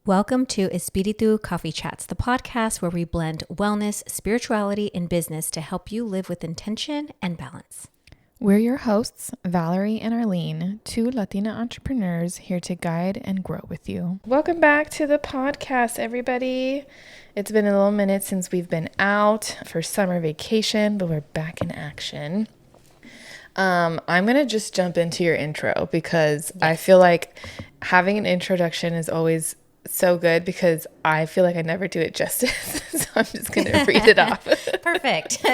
Welcome to Espiritu Coffee Chats, the podcast where we blend wellness, spirituality, and business to help you live with intention and balance. We're your hosts, Valerie and Arlene, two Latina entrepreneurs here to guide and grow with you. Welcome back to the podcast, everybody. It's been a little minute since we've been out for summer vacation, but we're back in action. I'm going to just jump into your intro because I feel like having an introduction is always so good because I feel like I never do it justice. So I'm just going to read it off. Perfect.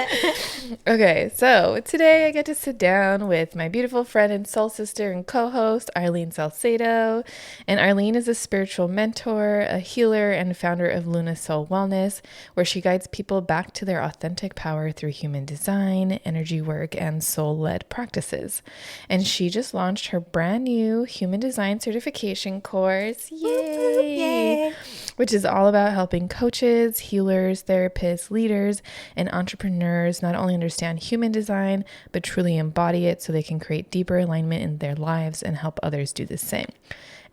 Okay, so today I get to sit down with my beautiful friend and soul sister and co-host, Arlene Salcedo. And Arlene is a spiritual mentor, a healer, and founder of Luna Soul Wellness, where she guides people back to their authentic power through human design, energy work, and soul-led practices. And she just launched her brand new human design certification course. Yay! Which is all about helping coaches, healers, therapists, leaders, and entrepreneurs not only understand human design, but truly embody it so they can create deeper alignment in their lives and help others do the same.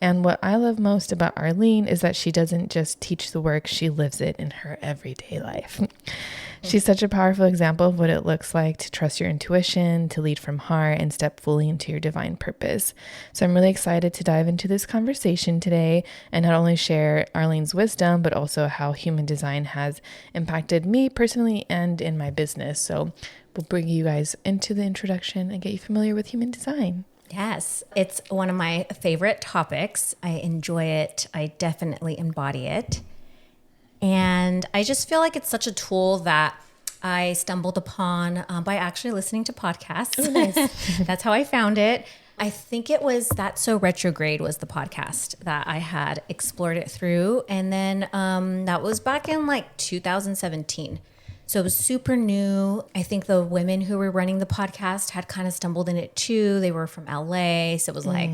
And what I love most about Arlene is that she doesn't just teach the work, she lives it in her everyday life. She's such a powerful example of what it looks like to trust your intuition, to lead from heart, and step fully into your divine purpose. So I'm really excited to dive into this conversation today and not only share Arlene's wisdom, but also how human design has impacted me personally and in my business. So we'll bring you guys into the introduction and get you familiar with human design. Yes, it's one of my favorite topics. I enjoy it. I definitely embody it. And I just feel like it's such a tool that I stumbled upon by actually listening to podcasts. Oh, nice. That's how I found it. I think it was That's So Retrograde was the podcast that I had explored it through. And then that was back in like 2017. So it was super new. I think the women who were running the podcast had kind of stumbled in it too. They were from LA. So it was like,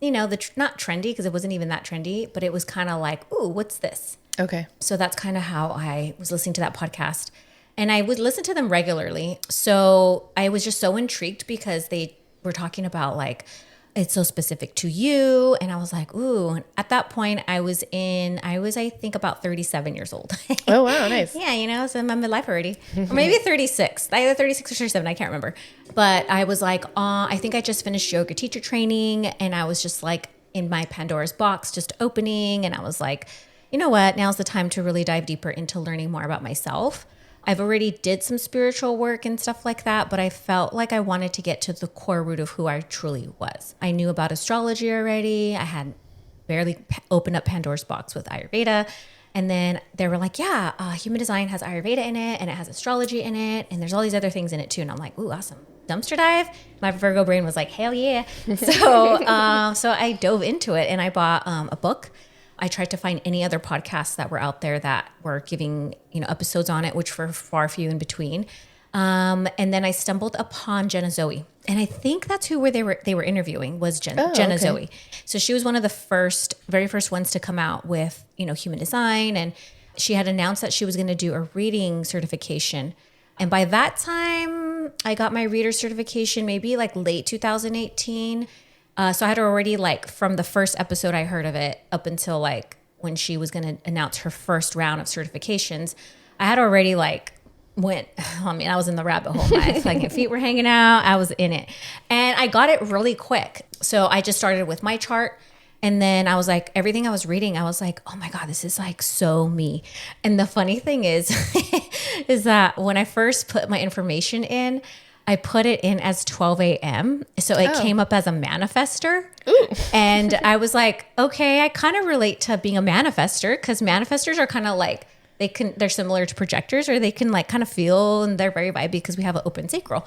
you know, not trendy because it wasn't even that trendy, but it was kind of like, ooh, what's this? Okay. So that's kind of how I was listening to that podcast. And I would listen to them regularly. So I was just so intrigued because they were talking about like, it's so specific to you. And I was like, ooh. And at that point, I was I think about 37 years old. Oh, wow. Nice. Yeah, you know, so I'm in midlife already. Or maybe 36. Either 36 or 37, I can't remember. But I was like, I think I just finished yoga teacher training. And I was just like in my Pandora's box, just opening. And I was like, you know what? Now's the time to really dive deeper into learning more about myself. I've already did some spiritual work and stuff like that, but I felt like I wanted to get to the core root of who I truly was. I knew about astrology already. I had barely opened up Pandora's box with Ayurveda. And then they were like, yeah, human design has Ayurveda in it and it has astrology in it. And there's all these other things in it too. And I'm like, ooh, awesome. Dumpster dive. My Virgo brain was like, hell yeah. So I dove into it and I bought a book. I tried to find any other podcasts that were out there that were giving, episodes on it, which were far few in between. And then I stumbled upon Jenna Zoe. And I think that's who they were interviewing was Jenna okay. Zoe. So she was one of the very first ones to come out with, human design. And she had announced that she was going to do a reading certification. And by that time, I got my reader certification, maybe like late 2018. So I had already from the first episode I heard of it up until when she was going to announce her first round of certifications, I had already I was in the rabbit hole. My feet were hanging out. I was in it and I got it really quick. So I just started with my chart. And then I was like, everything I was reading, I was like, oh my God, this is so me. And the funny thing is, is that when I first put my information in, I put it in as 12 a.m. So it came up as a manifester. Ooh. And I was like, okay, I kind of relate to being a manifester because manifestors are kind of they're similar to projectors or they can kind of feel and they're very vibey because we have an open sacral.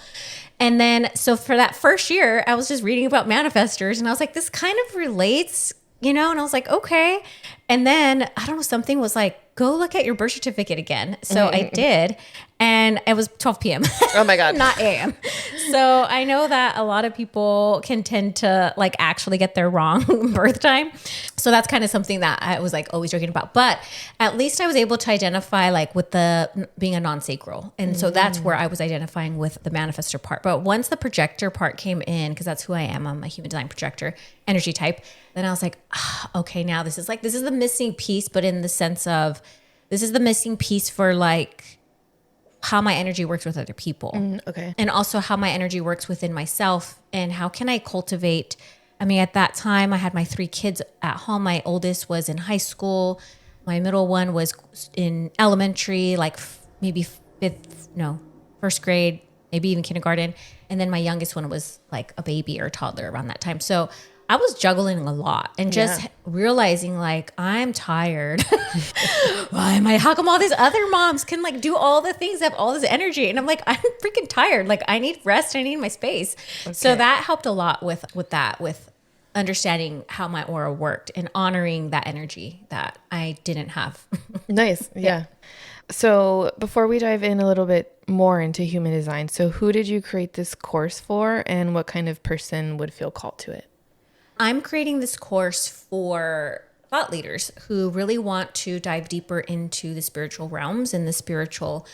And then, so for that first year, I was just reading about manifestors and I was like, this kind of relates, and I was like, okay. And then, I don't know, something was like, go look at your birth certificate again. So I did. And it was 12 p.m. Oh my God. Not a.m. So I know that a lot of people can tend to like actually get their wrong birth time. So that's kind of something that I was like always joking about. But at least I was able to identify like with the being a non-sacral. And so that's where I was identifying with the manifestor part. But once the projector part came in, because that's who I am, I'm a human design projector, energy type. Then I was like, okay, now this is the missing piece, but in the sense of this is the missing piece for like how my energy works with other people. Okay. And also how my energy works within myself and how can I cultivate. I mean, at that time I had my 3 kids at home. My oldest was in high school. My middle one was in elementary, like maybe first grade, maybe even kindergarten. And then my youngest one was like a baby or a toddler around that time. So I was juggling a lot and just realizing like, I'm tired. How come all these other moms can like do all the things, have all this energy? And I'm like, I'm freaking tired. Like I need rest. I need my space. Okay. So that helped a lot with understanding how my aura worked and honoring that energy that I didn't have. Nice. Yeah. So before we dive in a little bit more into human design, so who did you create this course for and what kind of person would feel called to it? I'm creating this course for thought leaders who really want to dive deeper into the spiritual realms and the spiritual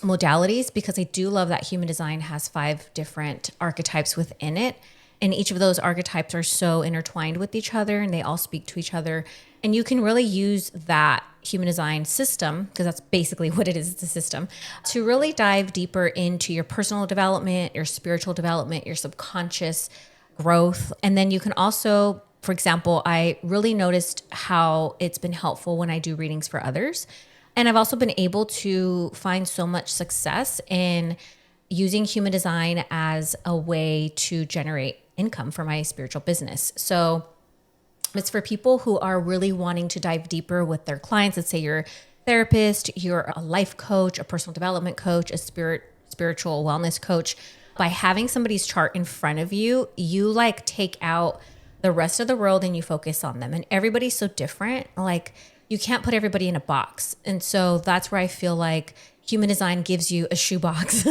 modalities, because I do love that human design has 5 different archetypes within it. And each of those archetypes are so intertwined with each other and they all speak to each other. And you can really use that human design system, because that's basically what it is, it's a system, to really dive deeper into your personal development, your spiritual development, your subconscious growth. And then you can also, for example, I really noticed how it's been helpful when I do readings for others. And I've also been able to find so much success in using human design as a way to generate income for my spiritual business. So it's for people who are really wanting to dive deeper with their clients. Let's say you're a therapist, you're a life coach, a personal development coach, a spiritual wellness coach. By having somebody's chart in front of you, you like take out the rest of the world and you focus on them. And everybody's so different. Like you can't put everybody in a box. And so that's where I feel like human design gives you a shoebox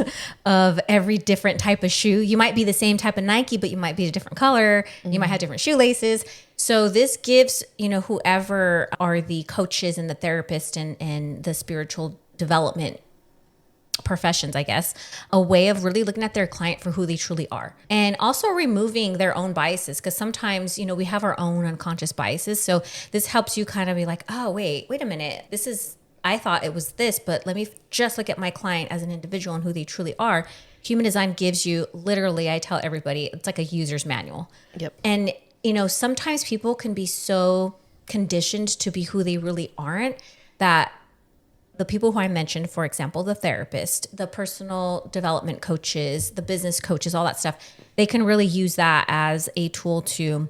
of every different type of shoe. You might be the same type of Nike, but you might be a different color. You might have different shoelaces. So this gives, whoever are the coaches and the therapists and the spiritual development professions, I guess, a way of really looking at their client for who they truly are. And also removing their own biases, because sometimes, we have our own unconscious biases. So this helps you kind of be like, oh, wait a minute. I thought it was this, but let me just look at my client as an individual and who they truly are. Human design gives you literally, I tell everybody, it's like a user's manual. Yep. And, sometimes people can be so conditioned to be who they really aren't that the people who I mentioned, for example, the therapist, the personal development coaches, the business coaches, all that stuff, they can really use that as a tool to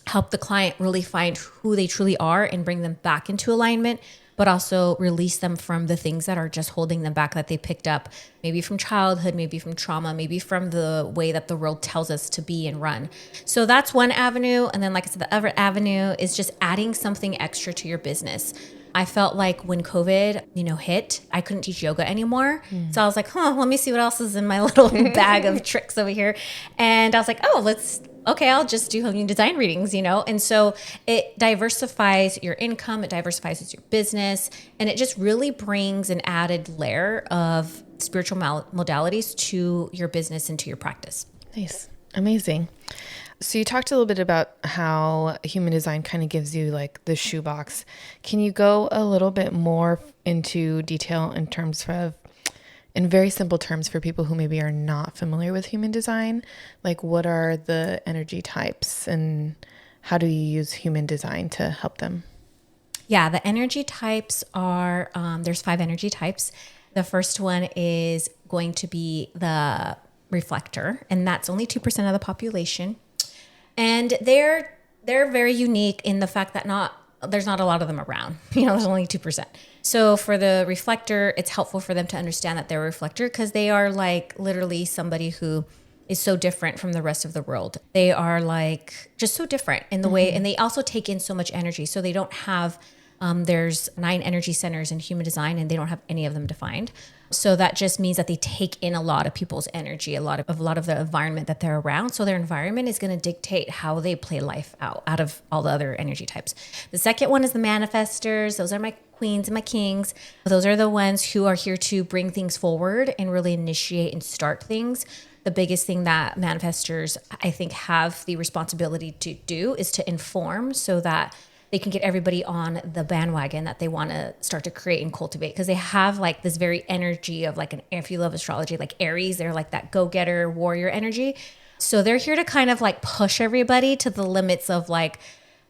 help the client really find who they truly are and bring them back into alignment, but also release them from the things that are just holding them back that they picked up, maybe from childhood, maybe from trauma, maybe from the way that the world tells us to be and run. So that's one avenue. And then, like I said, the other avenue is just adding something extra to your business. I felt like when COVID, hit, I couldn't teach yoga anymore. So I was like, let me see what else is in my little bag of tricks over here. And I was like, I'll just do human design readings, And so it diversifies your income, it diversifies your business, and it just really brings an added layer of spiritual modalities to your business and to your practice. Nice. Amazing. So you talked a little bit about how human design kind of gives you like the shoebox. Can you go a little bit more into detail in very simple terms for people who maybe are not familiar with human design? Like what are the energy types and how do you use human design to help them? Yeah, the energy types are, there's 5 energy types. The first one is going to be the reflector, and that's only 2% of the population. And they're very unique in the fact that there's not a lot of them around. There's only 2%. So for the reflector, it's helpful for them to understand that they're a reflector because they are like literally somebody who is so different from the rest of the world. They are like just so different in the way, and they also take in so much energy. So they don't have There's 9 energy centers in human design, and they don't have any of them defined. So that just means that they take in a lot of people's energy, a lot of the environment that they're around. So their environment is going to dictate how they play life out of all the other energy types. The second one is the manifestors. Those are my queens and my kings. Those are the ones who are here to bring things forward and really initiate and start things. The biggest thing that manifestors, I think, have the responsibility to do is to inform so that they can get everybody on the bandwagon that they want to start to create and cultivate, because they have like this very energy of like if you love astrology, like Aries, they're like that go-getter warrior energy. So they're here to kind of like push everybody to the limits of like,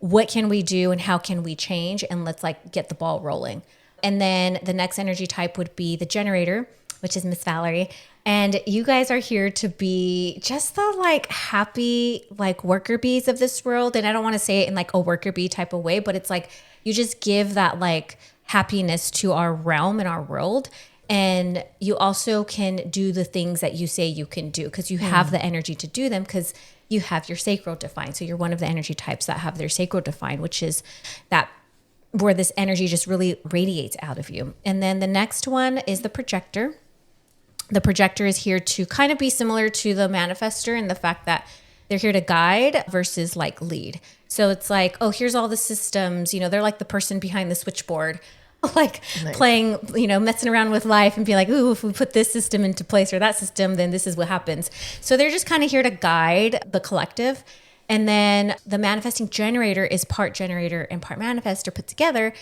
what can we do and how can we change? And let's like get the ball rolling. And then the next energy type would be the generator, which is Miss Valerie. And you guys are here to be just the like happy, like worker bees of this world. And I don't want to say it in like a worker bee type of way, but it's like you just give that like happiness to our realm and our world. And you also can do the things that you say you can do because you have the energy to do them, because you have your sacral defined. So you're one of the energy types that have their sacral defined, which is that where this energy just really radiates out of you. And then the next one is the projector. The projector is here to kind of be similar to the manifestor in the fact that they're here to guide versus like lead. So it's like, oh, here's all the systems, they're like the person behind the switchboard, like playing, messing around with life and be like, ooh, if we put this system into place or that system, then this is what happens. So they're just kind of here to guide the collective. And then the manifesting generator is part generator and part manifestor put together.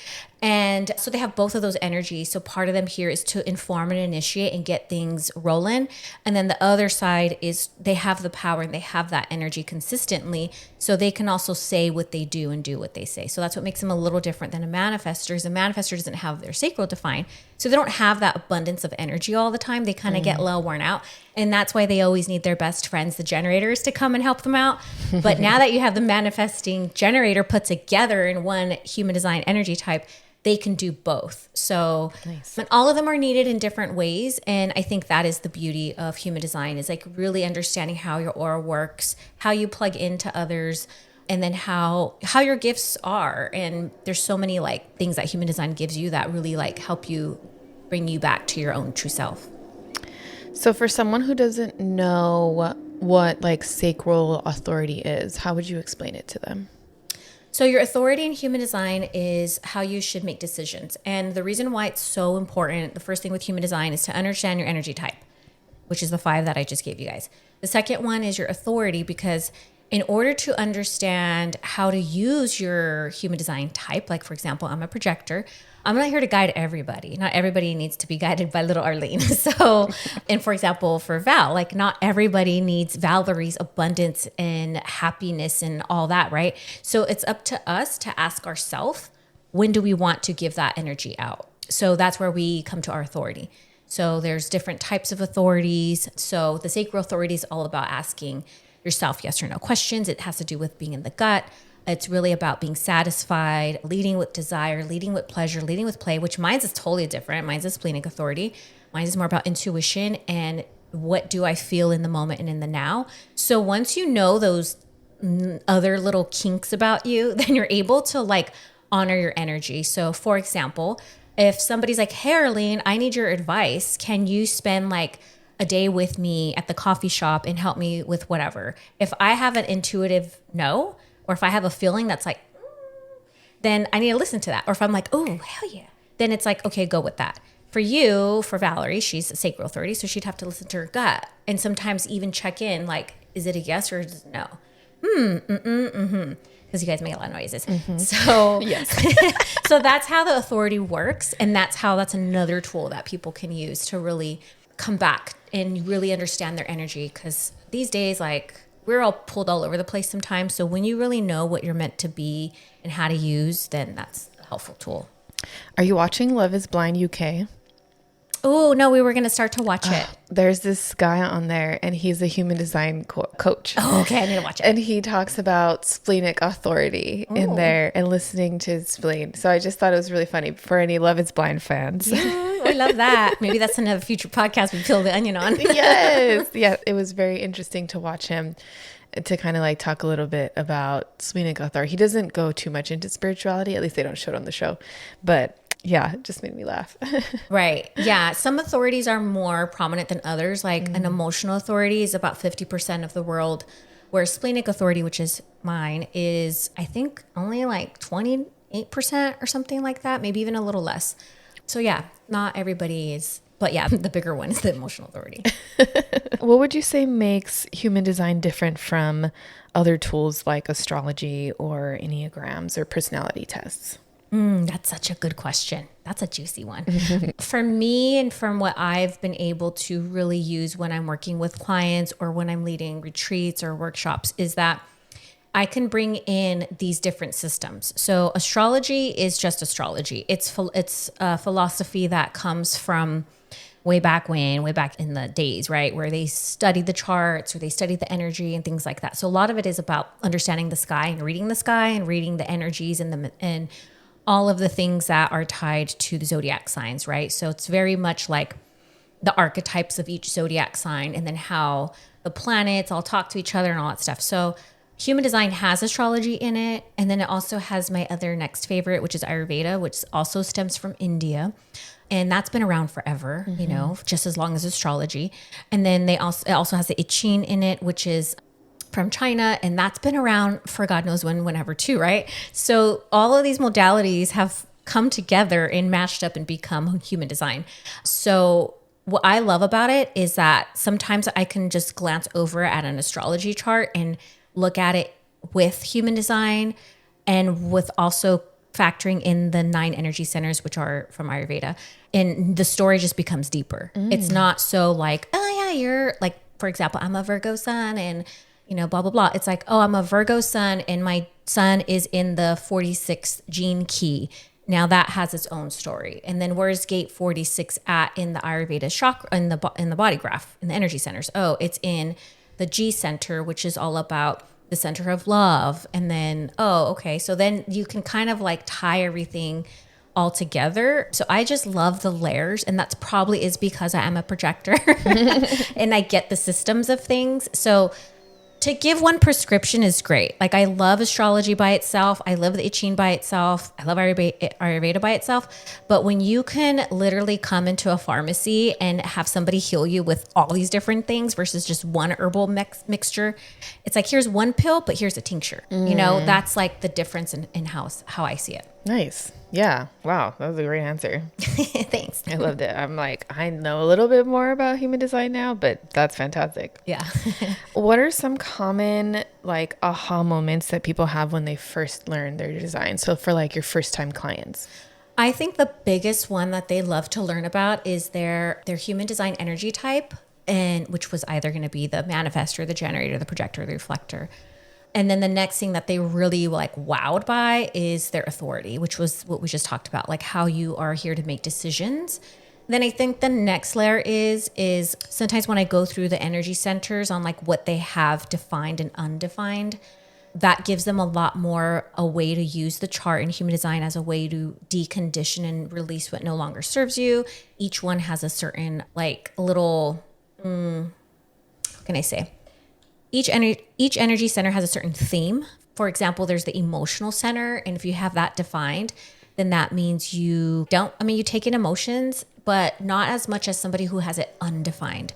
And so they have both of those energies. So part of them here is to inform and initiate and get things rolling. And then the other side is they have the power and they have that energy consistently. So they can also say what they do and do what they say. So that's what makes them a little different than a manifestor. Is a manifestor doesn't have their sacral defined. So they don't have that abundance of energy all the time. They kind of get a little worn out. And that's why they always need their best friends, the generators, to come and help them out. But now that you have the manifesting generator put together in one human design energy type, they can do both. So and all of them are needed in different ways. And I think that is the beauty of human design, is like really understanding how your aura works, how you plug into others, and then how your gifts are. And there's so many like things that human design gives you that really like help you bring you back to your own true self. So for someone who doesn't know what like sacral authority is, how would you explain it to them? So your authority in human design is how you should make decisions. And the reason why it's so important, the first thing with human design is to understand your energy type, which is the 5 that I just gave you guys. The second one is your authority, because in order to understand how to use your human design type, like for example, I'm a projector. I'm not here to guide everybody. Not everybody needs to be guided by little Arlene. So, and for example, for Val, like not everybody needs Valerie's abundance and happiness and all that, right? So it's up to us to ask ourselves, when do we want to give that energy out? So that's where we come to our authority. So there's different types of authorities. So the sacral authority is all about asking yourself yes or no questions. It has to do with being in the gut. It's really about being satisfied, leading with desire, leading with pleasure, leading with play, which mine is totally different. Mine is splenic authority. Mine is more about intuition and what do I feel in the moment and in the now. So once you know those other little kinks about you, then you're able to like honor your energy. So for example, if somebody's like, hey, Arlene, I need your advice. Can you spend like a day with me at the coffee shop and help me with whatever? If I have an intuitive no, or if I have a feeling that's like, then I need to listen to that. Or if I'm like, oh, hell yeah, then it's like, okay, go with that. For you, for Valerie, she's a sacral authority, so she'd have to listen to her gut. And sometimes even check in, like, is it a yes or is it no? Because you guys make a lot of noises. So yes. So that's how the authority works. And that's another tool that people can use to really come back and really understand their energy. Because these days, like, we're all pulled all over the place sometimes. So when you really know what you're meant to be and how to use, then that's a helpful tool. Are you watching Love is Blind UK? Oh, no, we were going to start to watch it. There's this guy on there, and he's a human design coach. Oh, okay, I need to watch it. And he talks about splenic authority in there and listening to his spleen. So I just thought it was really funny for any Love is Blind fans. Yeah, I love that. Maybe that's another future podcast we peel the onion on. Yes. Yeah, it was very interesting to watch him. to kind of like talk a little bit about Swenic authority. He doesn't go too much into spirituality, at least they don't show it on the show. But yeah, it just made me laugh. Right. Yeah. Some authorities are more prominent than others. Like an emotional authority is about 50% of the world, where splenic authority, which is mine, is I think only like 28% or something like that, maybe even a little less. So yeah, not everybody is, but yeah, the bigger one is the emotional authority. What would you say makes human design different from other tools like astrology or enneagrams or personality tests? That's such a good question. That's a juicy one. For me, and from what I've been able to really use when I'm working with clients or when I'm leading retreats or workshops, is that I can bring in these different systems. So astrology is just astrology. It's a philosophy that comes from way back in the days, right? Where they studied the charts or they studied the energy and things like that. So a lot of it is about understanding the sky and reading the energies and all of the things that are tied to the zodiac signs, right? So it's very much like the archetypes of each zodiac sign and then how the planets all talk to each other and all that stuff. So human design has astrology in it. And then it also has my other next favorite, which is Ayurveda, which also stems from India. And that's been around forever, you know, just as long as astrology. And then it also has the I Ching in it, which is from China, and that's been around for God knows whenever too, right? So all of these modalities have come together and matched up and become human design. So what I love about it is that sometimes I can just glance over at an astrology chart and look at it with human design and with also factoring in the 9 energy centers, which are from Ayurveda. And the story just becomes deeper. It's not so like, oh yeah, you're like, for example, I'm a Virgo sun and you know, blah, blah, blah. It's like, oh, I'm a Virgo sun and my sun is in the 46th gene key. Now that has its own story. And then where's gate 46 at in the Ayurveda chakra, in the body graph, in the energy centers? Oh, it's in the G center, which is all about the center of love. And then, oh, okay. So then you can kind of like tie everything all together. So I just love the layers, and that's probably is because I am a projector and I get the systems of things. So to give one prescription is great. Like I love astrology by itself. I love the I Ching by itself. I love Ayurveda by itself. But when you can literally come into a pharmacy and have somebody heal you with all these different things versus just one herbal mixture, it's like, here's one pill, but here's a tincture. You know, that's like the difference in how I see it. Nice. Yeah. Wow. That was a great answer. Thanks. I loved it. I'm like, I know a little bit more about human design now, but that's fantastic. Yeah. What are some common like aha moments that people have when they first learn their design? So for like your first time clients. I think the biggest one that they love to learn about is their human design energy type, and which was either going to be the manifestor, the generator, the projector, the reflector. And then the next thing that they really like wowed by is their authority, which was what we just talked about, like how you are here to make decisions. Then I think the next layer is sometimes when I go through the energy centers on like what they have defined and undefined, that gives them a lot more a way to use the chart in human design as a way to decondition and release what no longer serves you. Each one has a certain like little, what can I say? Each energy center has a certain theme. For example, there's the emotional center. And if you have that defined, then that means you take in emotions, but not as much as somebody who has it undefined.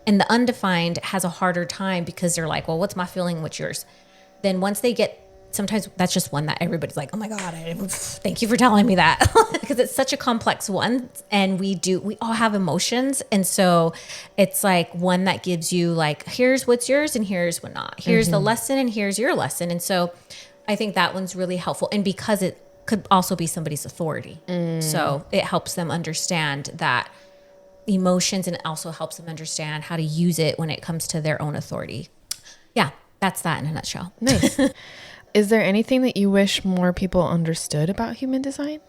And the undefined has a harder time because they're like, well, what's my feeling? What's yours? Then once they get, sometimes that's just one that everybody's like, oh my God, thank you for telling me that. Because it's such a complex one. And we all have emotions. And so it's like one that gives you like, here's what's yours and here's what not. Here's the lesson and here's your lesson. And so I think that one's really helpful. And because it could also be somebody's authority. So it helps them understand that emotions, and it also helps them understand how to use it when it comes to their own authority. Yeah, that's that in a nutshell. Nice. Is there anything that you wish more people understood about human design?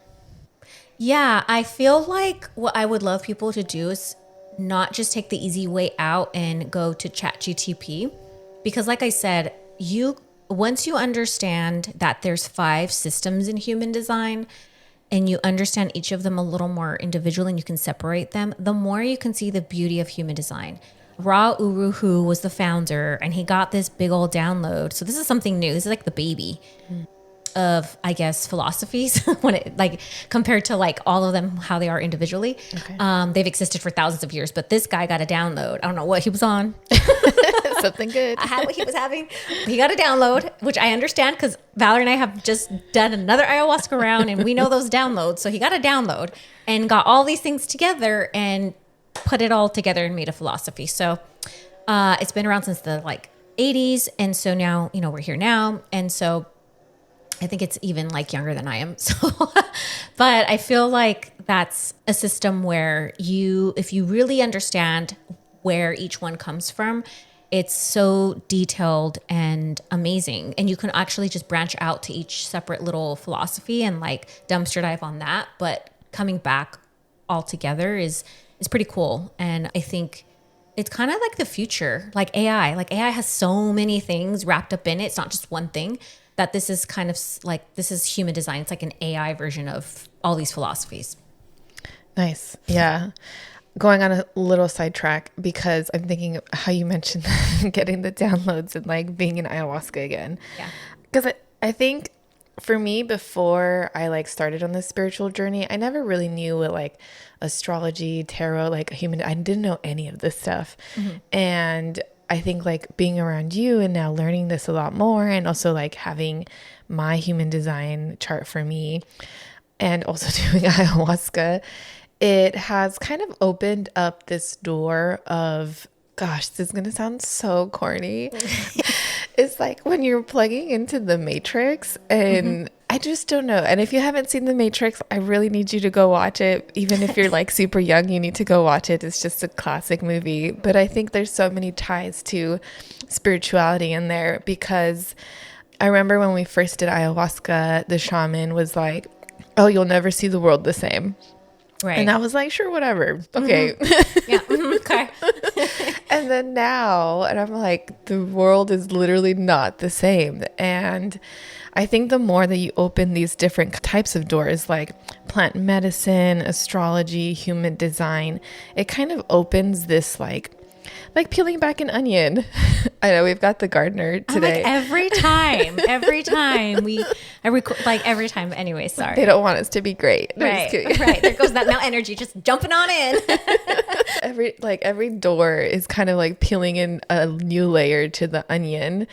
Yeah, I feel like what I would love people to do is not just take the easy way out and go to ChatGTP, because like I said, once you understand that there's 5 systems in human design and you understand each of them a little more individually and you can separate them, the more you can see the beauty of human design Ra Uru was the founder, and he got this big old download. So this is something new. This is like the baby of, I guess, philosophies when it like compared to like all of them, how they are individually. Okay. They've existed for thousands of years, but this guy got a download. I don't know what he was on. Something good. I had what he was having. He got a download, which I understand because Valerie and I have just done another ayahuasca round and we know those downloads. So he got a download and got all these things together and put it all together and made a philosophy. So it's been around since the like 80s. And so now, we're here now. And so I think it's even like younger than I am. So, but I feel like that's a system where if you really understand where each one comes from, it's so detailed and amazing. And you can actually just branch out to each separate little philosophy and like dumpster dive on that. But coming back all together is pretty cool. And I think it's kind of like the future, like AI. Like AI has so many things wrapped up in it. It's not just one thing. That this is kind of like, this is human design. It's like an AI version of all these philosophies. Nice. Yeah. Going on a little sidetrack because I'm thinking of how you mentioned getting the downloads and like being in ayahuasca again. Yeah. Because I think for me, before I like started on this spiritual journey, I never really knew what like astrology, tarot, like I didn't know any of this stuff. Mm-hmm. And I think like being around you and now learning this a lot more, and also like having my human design chart for me and also doing ayahuasca, it has kind of opened up this door of, gosh, this is going to sound so corny. It's like when you're plugging into the Matrix and I just don't know. And if you haven't seen the Matrix, I really need you to go watch it. Even if you're like super young, you need to go watch it. It's just a classic movie. But I think there's so many ties to spirituality in there, because I remember when we first did ayahuasca, the shaman was like, oh, you'll never see the world the same. Right. And I was like, sure, whatever. Okay. Mm-hmm. Yeah. Mm-hmm. Okay. And then now, and I'm like, the world is literally not the same. And I think the more that you open these different types of doors, like plant medicine, astrology, human design, it kind of opens this like peeling back an onion. I know we've got the gardener today. Like every time every time. Anyway, sorry. They don't want us to be great. Right. Right. There goes that now energy just jumping on in. Every door is kind of like peeling in a new layer to the onion.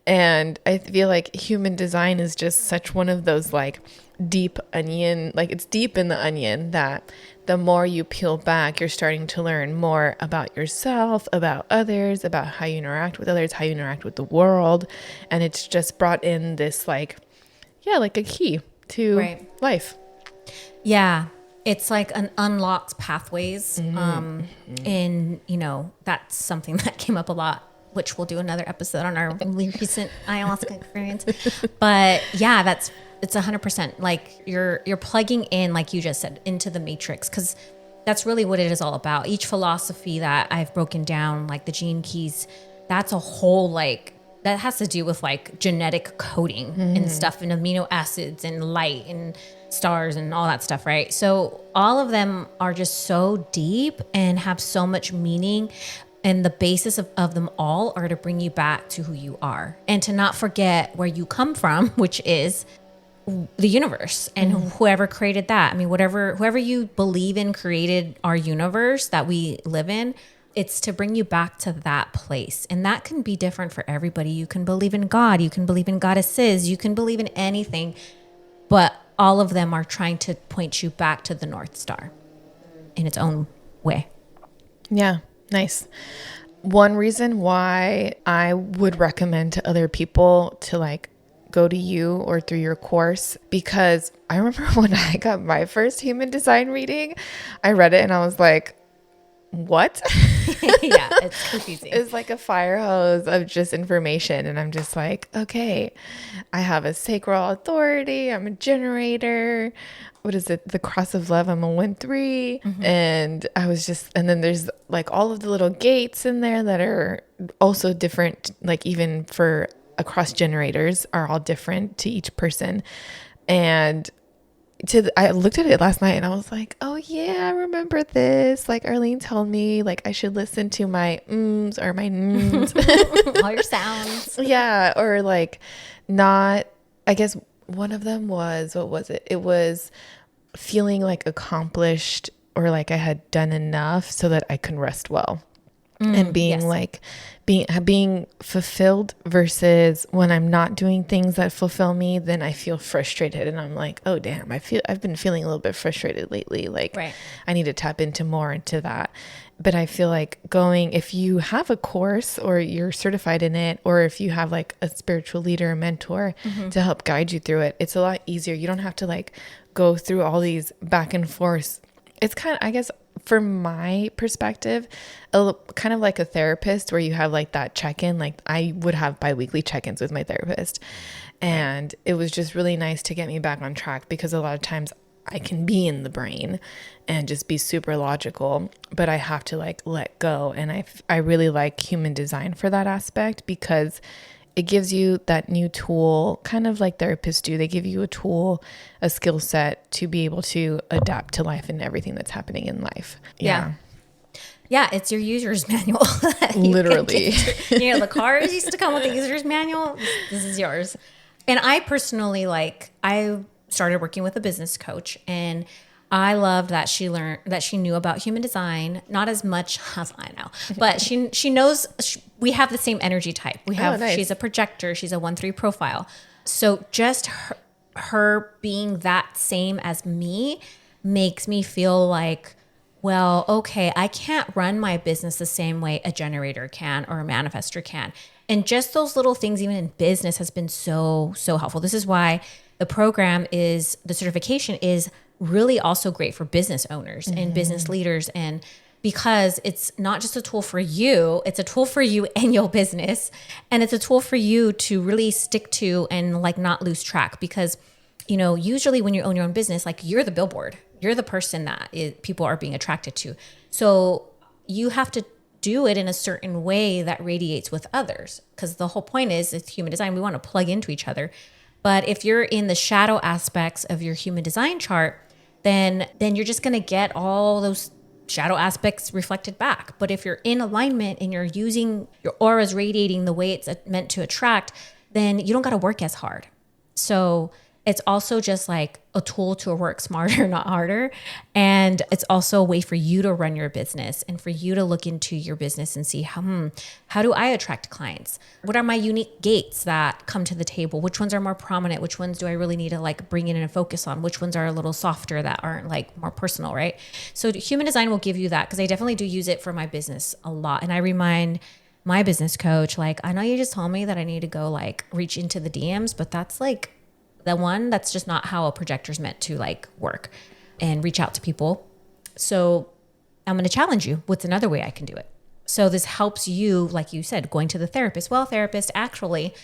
And I feel like human design is just such one of those like deep onion, like it's deep in the onion that the more you peel back, you're starting to learn more about yourself, about others, about how you interact with others, how you interact with the world. And it's just brought in this like a key to life. Yeah. It's like an unlocked pathways. And, that's something that came up a lot, which we'll do another episode on our really recent ayahuasca experience. But yeah, it's 100% like you're plugging in, like you just said, into the matrix, because that's really what it is all about. Each philosophy that I've broken down, like the gene keys, that's a whole that has to do with like genetic coding and stuff, and amino acids and light and stars and all that stuff, right? So all of them are just so deep and have so much meaning. And the basis of them all are to bring you back to who you are and to not forget where you come from, which is the universe and whoever created that. I mean, whoever you believe in created our universe that we live in. It's to bring you back to that place. And that can be different for everybody. You can believe in God, you can believe in goddesses, you can believe in anything, but all of them are trying to point you back to the North Star in its own way. Yeah. Nice. One reason why I would recommend to other people to like go to you or through your course, because I remember when I got my first human design reading, I read it and I was like, what? Yeah, it's confusing. It's like a fire hose of just information. And I'm just like, okay, I have a sacral authority. I'm a generator. What is it? The cross of love. I'm a 1-3. And I was just, and then there's like all of the little gates in there that are also different. Like even for across generators are all different to each person. And I looked at it last night and I was like, oh yeah, I remember this. Like Arlene told me like I should listen to my ums or my nms. All your sounds. Yeah. Or like not, I guess one of them was, what was it? It was feeling like accomplished or like I had done enough so that I can rest well. And being like being fulfilled versus when I'm not doing things that fulfill me, then I feel frustrated and I'm like, oh damn, I've been feeling a little bit frustrated lately. Like I need to tap into more into that. But I feel like if you have a course or you're certified in it, or if you have like a spiritual leader or mentor to help guide you through it, it's a lot easier. You don't have to like go through all these back and forth. It's kind of, I guess, from my perspective, kind of like a therapist where you have like that check-in. Like I would have biweekly check-ins with my therapist, and it was just really nice to get me back on track, because a lot of times I can be in the brain and just be super logical, but I have to like let go. And I really like human design for that aspect, because it gives you that new tool, kind of like therapists do. They give you a tool, a skill set to be able to adapt to life and everything that's happening in life. Yeah. Yeah, it's your user's manual. Literally. The cars used to come with a user's manual. This is yours. And I personally, I started working with a business coach, and I loved that she knew about human design, not as much as I know, but she knows we have the same energy type. She's a projector. She's a 1-3 profile. So just her being that same as me makes me feel like, well, okay, I can't run my business the same way a generator can or a manifestor can. And just those little things, even in business, has been so, so helpful. This is why the certification is really also great for business owners and business leaders. And because it's not just a tool for you, it's a tool for you and your business. And it's a tool for you to really stick to and like not lose track. Because, usually when you own your own business, like you're the billboard, you're the person that people are being attracted to. So you have to do it in a certain way that radiates with others. Because the whole point is, it's human design. We want to plug into each other. But if you're in the shadow aspects of your human design chart, then you're just going to get all those shadow aspects reflected back. But if you're in alignment and you're using your aura's radiating the way it's meant to attract, then you don't got to work as hard. So it's also just like a tool to work smarter, not harder. And it's also a way for you to run your business and for you to look into your business and see how do I attract clients? What are my unique gates that come to the table? Which ones are more prominent? Which ones do I really need to like bring in and focus on? Which ones are a little softer that aren't like more personal, right? So human design will give you that, because I definitely do use it for my business a lot. And I remind my business coach, like, I know you just told me that I need to go like reach into the DMs, but that's like that's just not how a projector's meant to like work and reach out to people. So I'm going to challenge you. What's another way I can do it? So this helps you, like you said, going to the therapist. Well, therapist, actually,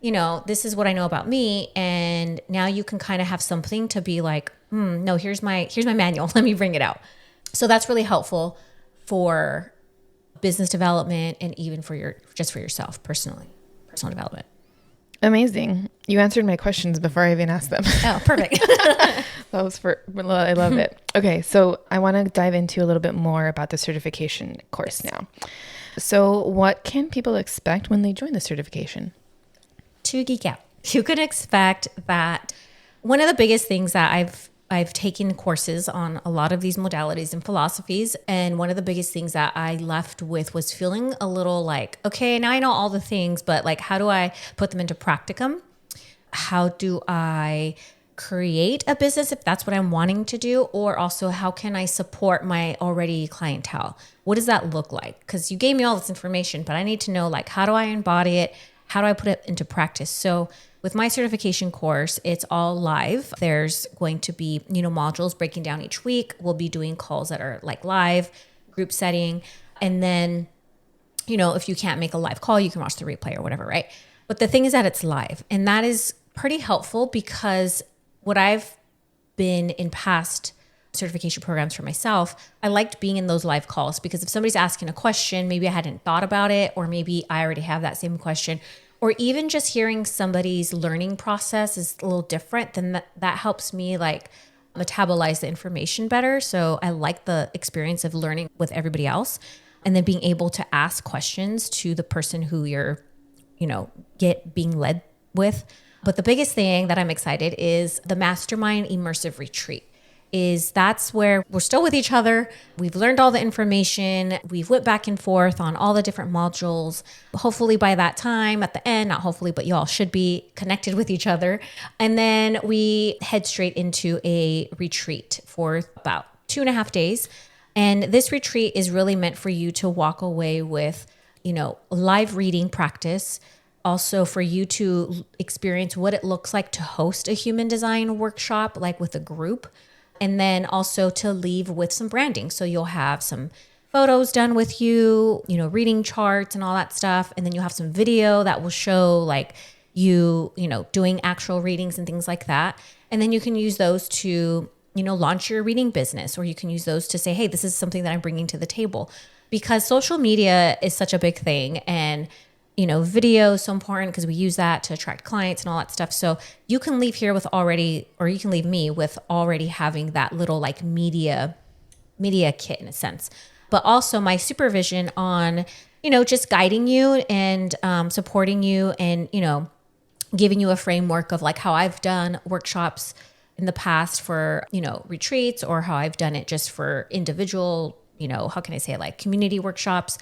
this is what I know about me. And now you can kind of have something to be like, no, here's my manual. Let me bring it out. So that's really helpful for business development and even for yourself personally, personal development. Amazing. You answered my questions before I even asked them. Oh, perfect. I love it. Okay. So I want to dive into a little bit more about the certification course now. So what can people expect when they join the certification? To geek out. You could expect that one of the biggest things that I've taken courses on a lot of these modalities and philosophies. And one of the biggest things that I left with was feeling a little like, okay, now I know all the things, but like, how do I put them into practicum? How do I create a business if that's what I'm wanting to do? Or also, how can I support my already clientele? What does that look like? Because you gave me all this information, but I need to know, like, how do I embody it? How do I put it into practice? So with my certification course, it's all live. There's going to be, modules breaking down each week. We'll be doing calls that are like live, group setting. And then, if you can't make a live call, you can watch the replay or whatever, right? But the thing is that it's live. And that is pretty helpful, because what I've been in past certification programs for myself, I liked being in those live calls, because if somebody's asking a question, maybe I hadn't thought about it, or maybe I already have that same question, or even just hearing somebody's learning process is a little different, then that helps me like metabolize the information better. So I like the experience of learning with everybody else and then being able to ask questions to the person who you're, being led with. But the biggest thing that I'm excited is the mastermind immersive retreat. That's where we're still with each other. We've learned all the information. We've went back and forth on all the different modules. Hopefully by that time at the end, not hopefully, but you all should be connected with each other. And then we head straight into a retreat for about 2.5 days. And this retreat is really meant for you to walk away with, live reading practice. Also for you to experience what it looks like to host a human design workshop, like with a group. And then also to leave with some branding. So you'll have some photos done with you, reading charts and all that stuff. And then you'll have some video that will show like you doing actual readings and things like that. And then you can use those to, launch your reading business, or you can use those to say, hey, this is something that I'm bringing to the table. Because social media is such a big thing. And video is so important because we use that to attract clients and all that stuff. So you can leave here with already, or you can leave me with already having that little like media kit in a sense. But also my supervision on, just guiding you and supporting you and, giving you a framework of like how I've done workshops in the past for, retreats, or how I've done it just for individual, how can I say it, like community workshops.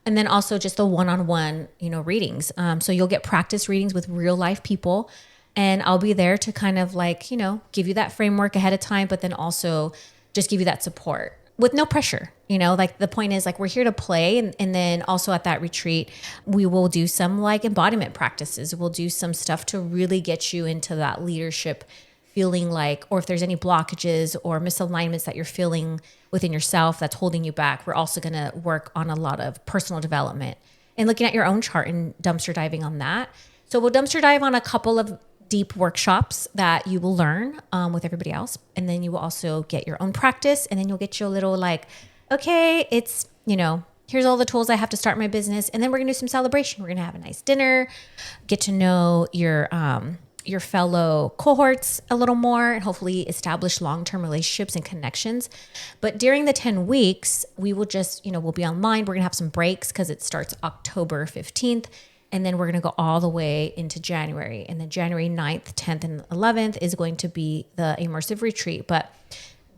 And then also just the one-on-one, readings. So you'll get practice readings with real life people. And I'll be there to kind of like, give you that framework ahead of time, but then also just give you that support with no pressure. Like the point is like, we're here to play. And then also at that retreat, we will do some like embodiment practices. We'll do some stuff to really get you into that leadership feeling like, or if there's any blockages or misalignments that you're feeling within yourself that's holding you back, we're also going to work on a lot of personal development and looking at your own chart and dumpster diving on that. So we'll dumpster dive on a couple of deep workshops that you will learn with everybody else. And then you will also get your own practice, and then you'll get your little like, okay, it's, here's all the tools I have to start my business. And then we're going to do some celebration. We're going to have a nice dinner, get to know your fellow cohorts a little more, and hopefully establish long-term relationships and connections. But during the 10 weeks, we will just, we'll be online. We're going to have some breaks because it starts October 15th. And then we're going to go all the way into January. And then January 9th, 10th, and 11th is going to be the immersive retreat. But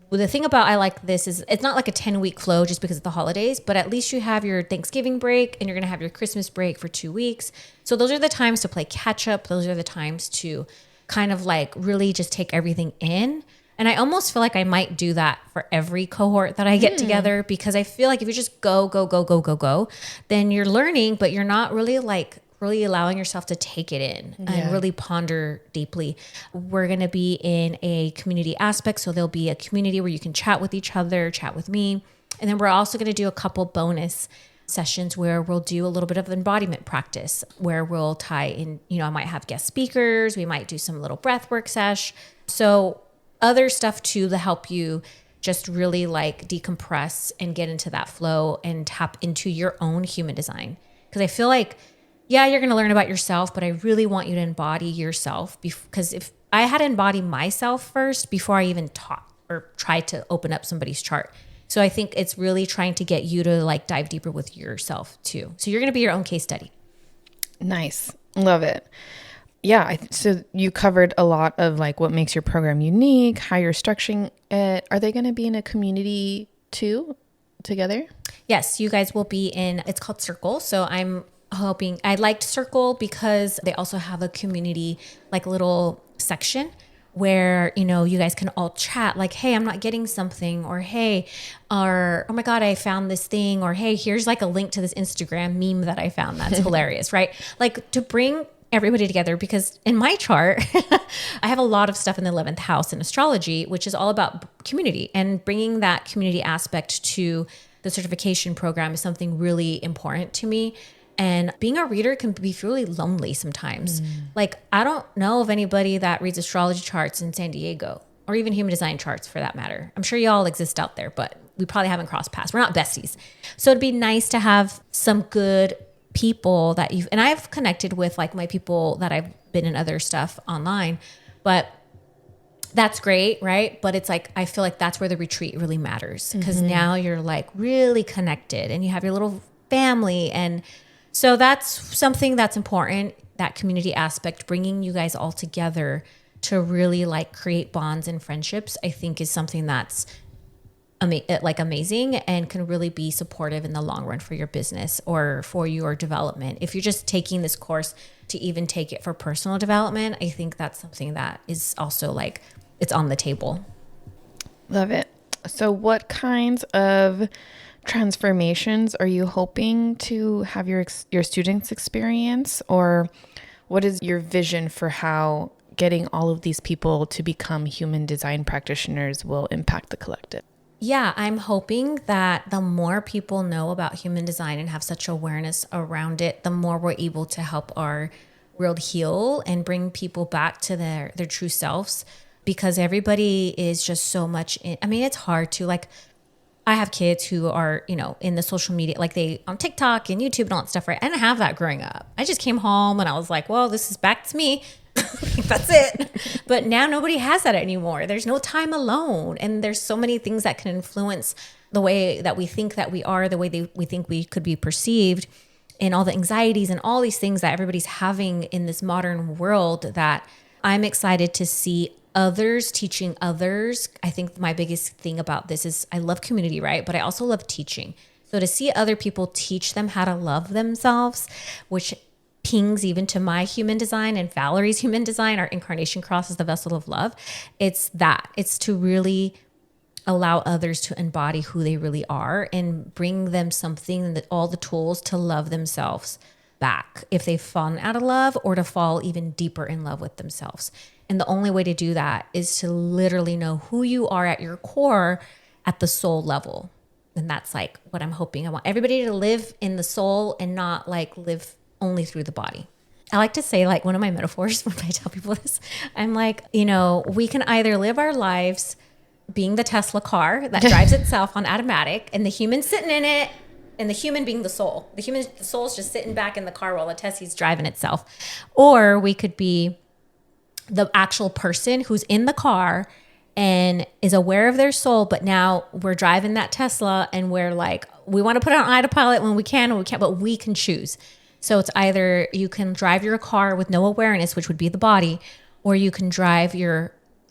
the thing about I like this is it's not like a 10-week flow just because of the holidays, but at least you have your Thanksgiving break and you're going to have your Christmas break for 2 weeks. So those are the times to play catch up. Those are the times to kind of like really just take everything in. And I almost feel like I might do that for every cohort that I get together, because I feel like if you just go, then you're learning, but you're not really allowing yourself to take it in and really ponder deeply. We're going to be in a community aspect. So there'll be a community where you can chat with each other, chat with me. And then we're also going to do a couple bonus sessions where we'll do a little bit of embodiment practice, where we'll tie in, I might have guest speakers. We might do some little breath work sesh. So other stuff too to help you just really like decompress and get into that flow and tap into your own human design. Because I feel like, yeah, you're going to learn about yourself, but I really want you to embody yourself, because if I had to embody myself first before I even taught or tried to open up somebody's chart. So I think it's really trying to get you to like dive deeper with yourself too. So you're going to be your own case study. Nice. Love it. Yeah. So you covered a lot of like what makes your program unique, how you're structuring it. Are they going to be in a community too together? Yes, you guys will be in, it's called Circle. So I liked Circle because they also have a community, like little section where, you guys can all chat like, hey, I'm not getting something, or hey, or, oh my God, I found this thing, or hey, here's like a link to this Instagram meme that I found. That's hilarious, right? Like to bring everybody together, because in my chart, I have a lot of stuff in the 11th house in astrology, which is all about community, and bringing that community aspect to the certification program is something really important to me. And being a reader can be really lonely sometimes. Like, I don't know of anybody that reads astrology charts in San Diego, or even human design charts for that matter. I'm sure y'all exist out there, but we probably haven't crossed paths. We're not besties. So it'd be nice to have some good people that and I've connected with like my people that I've been in other stuff online, but that's great, right? But it's like, I feel like that's where the retreat really matters, because now you're like really connected and you have your little family. And so that's something that's important, that community aspect, bringing you guys all together to really like create bonds and friendships, I think is something that's amazing and can really be supportive in the long run for your business or for your development. If you're just taking this course to even take it for personal development, I think that's something that is also like, it's on the table. Love it. So what kinds of transformations are you hoping to have your students experience, or what is your vision for how getting all of these people to become human design practitioners will impact the collective? Yeah, I'm hoping that the more people know about human design and have such awareness around it, the more we're able to help our world heal and bring people back to their true selves, because everybody is just so much it's hard to, like, I have kids who are, in the social media, like they on TikTok and YouTube and all that stuff, right? I didn't have that growing up. I just came home and I was like, well, this is back to me. That's it. But now nobody has that anymore. There's no time alone. And there's so many things that can influence the way that we think that we are, the way we think we could be perceived, and all the anxieties and all these things that everybody's having in this modern world, that I'm excited to see others teaching others. I think my biggest thing about this is I love community, right? But I also love teaching. So to see other people teach them how to love themselves, which pings even to my human design and Valerie's human design, our incarnation cross is the vessel of love. It's to really allow others to embody who they really are and bring them something, that all the tools to love themselves back if they've fallen out of love, or to fall even deeper in love with themselves. And the only way to do that is to literally know who you are at your core at the soul level. And that's like what I'm hoping. I want everybody to live in the soul and not like live only through the body. I like to say, like, one of my metaphors when I tell people this, I'm like, we can either live our lives being the Tesla car that drives itself on automatic, and the human sitting in it, and the human being the soul. The soul's just sitting back in the car while the Tesla's driving itself. Or we could be the actual person who's in the car and is aware of their soul, but now we're driving that Tesla and we're like, we want to put it on autopilot when we can, and we can't, but we can choose. So it's either you can drive your car with no awareness, which would be the body, or you can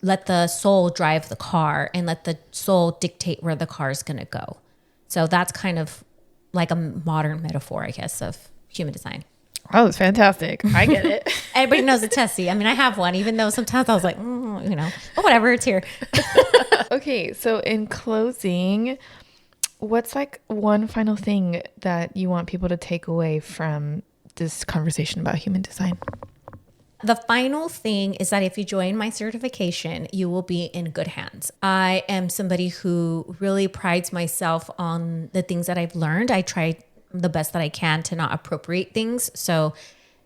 let the soul drive the car and let the soul dictate where the car is going to go. So that's kind of like a modern metaphor, I guess, of human design. Oh, it's fantastic. I get it. Everybody knows a Tessie. I mean, I have one, even though sometimes I was like, but whatever, it's here. Okay, so in closing, what's like one final thing that you want people to take away from this conversation about human design? The final thing is that if you join my certification, you will be in good hands. I am somebody who really prides myself on the things that I've learned. I try the best that I can to not appropriate things. So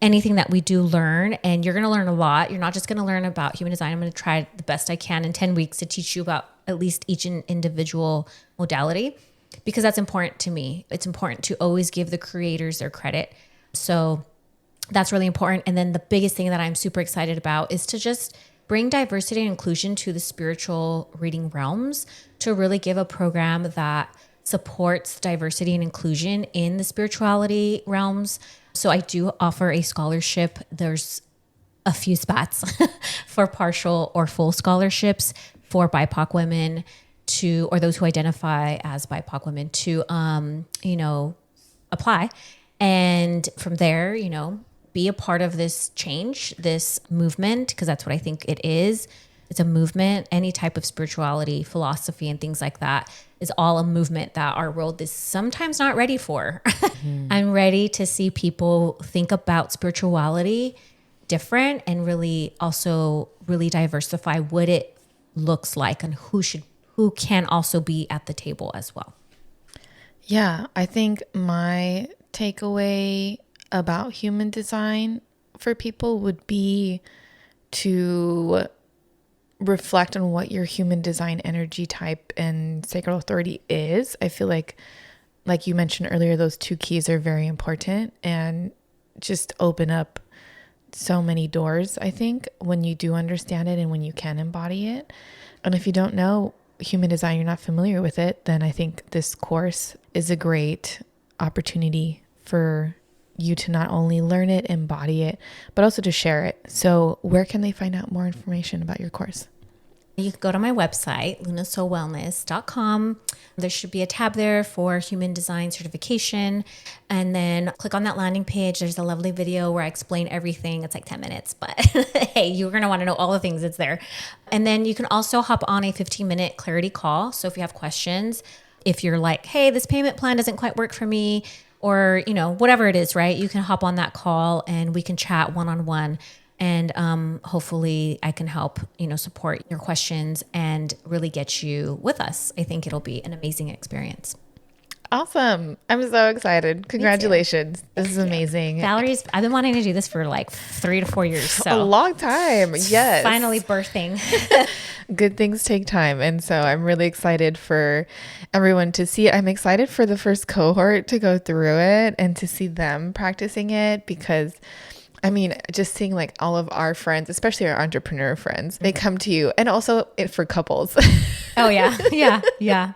anything that we do learn, and you're going to learn a lot. You're not just going to learn about human design. I'm going to try the best I can in 10 weeks to teach you about at least each individual modality, because that's important to me. It's important to always give the creators their credit. So that's really important. And then the biggest thing that I'm super excited about is to just bring diversity and inclusion to the spiritual reading realms, to really give a program that supports diversity and inclusion in the spirituality realms. So I do offer a scholarship. There's a few spots for partial or full scholarships for BIPOC women or those who identify as BIPOC women to, apply. And from there, be a part of this change, this movement, because that's what I think it is. It's a movement. Any type of spirituality, philosophy, and things like that is all a movement that our world is sometimes not ready for. Mm-hmm. I'm ready to see people think about spirituality different and really diversify what it looks like and who can also be at the table as well. Yeah, I think my takeaway about human design for people would be to reflect on what your human design energy type and sacral authority is. I feel like you mentioned earlier, those two keys are very important, and just open up so many doors, I think, when you do understand it and when you can embody it. And if you don't know human design, you're not familiar with it, then I think this course is a great opportunity for you to not only learn it, embody it, but also to share it. So where can they find out more information about your course? You can go to my website, lunasoulwellness.com. There should be a tab there for human design certification. And then click on that landing page. There's a lovely video where I explain everything. It's like 10 minutes, but hey, you're going to want to know all the things that's there. And then you can also hop on a 15-minute clarity call. So if you have questions, if you're like, hey, this payment plan doesn't quite work for me, or, whatever it is, right? You can hop on that call and we can chat one-on-one. And hopefully I can help, support your questions and really get you with us. I think it'll be an amazing experience. Awesome. I'm so excited. Congratulations. This is amazing. I've been wanting to do this for like 3 to 4 years. So a long time. Yes. Finally birthing. Good things take time. And so I'm really excited for everyone to see it. I'm excited for the first cohort to go through it and to see them practicing it, because just seeing like all of our friends, especially our entrepreneur friends, they come to you, and also for couples. Oh yeah. Yeah. Yeah.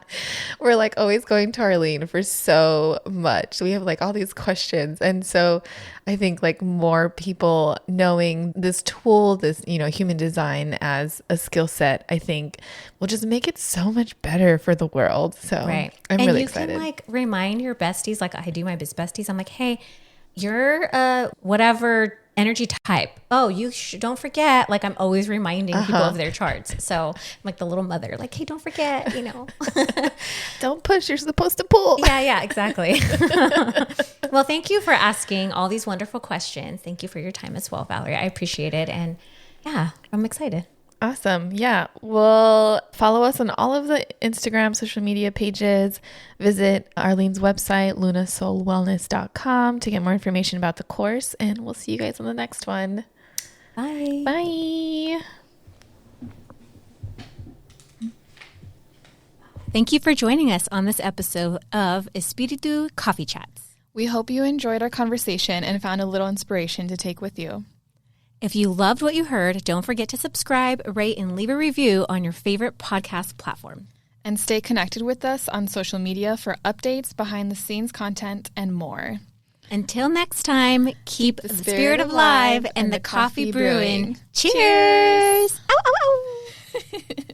We're like always going to Arlene for so much. We have like all these questions. And so I think like more people knowing this tool, this, human design as a skill set, I think will just make it so much better for the world. So right. I'm really excited. And you can like remind your besties, like I do my besties. I'm like, hey, you're whatever energy type. Oh, don't forget. Like I'm always reminding people of their charts. So I'm like the little mother, like, hey, don't forget, Don't push. You're supposed to pull. Yeah, exactly. Well, thank you for asking all these wonderful questions. Thank you for your time as well, Valerie. I appreciate it. And yeah, I'm excited. Awesome. Yeah. Well, follow us on all of the Instagram, social media pages. Visit Arlene's website, lunasoulwellness.com, to get more information about the course. And we'll see you guys on the next one. Bye. Bye. Thank you for joining us on this episode of Espiritu Coffee Chats. We hope you enjoyed our conversation and found a little inspiration to take with you. If you loved what you heard, don't forget to subscribe, rate, and leave a review on your favorite podcast platform. And stay connected with us on social media for updates, behind-the-scenes content, and more. Until next time, keep the spirit alive and the coffee brewing. Cheers! Ow, ow, ow.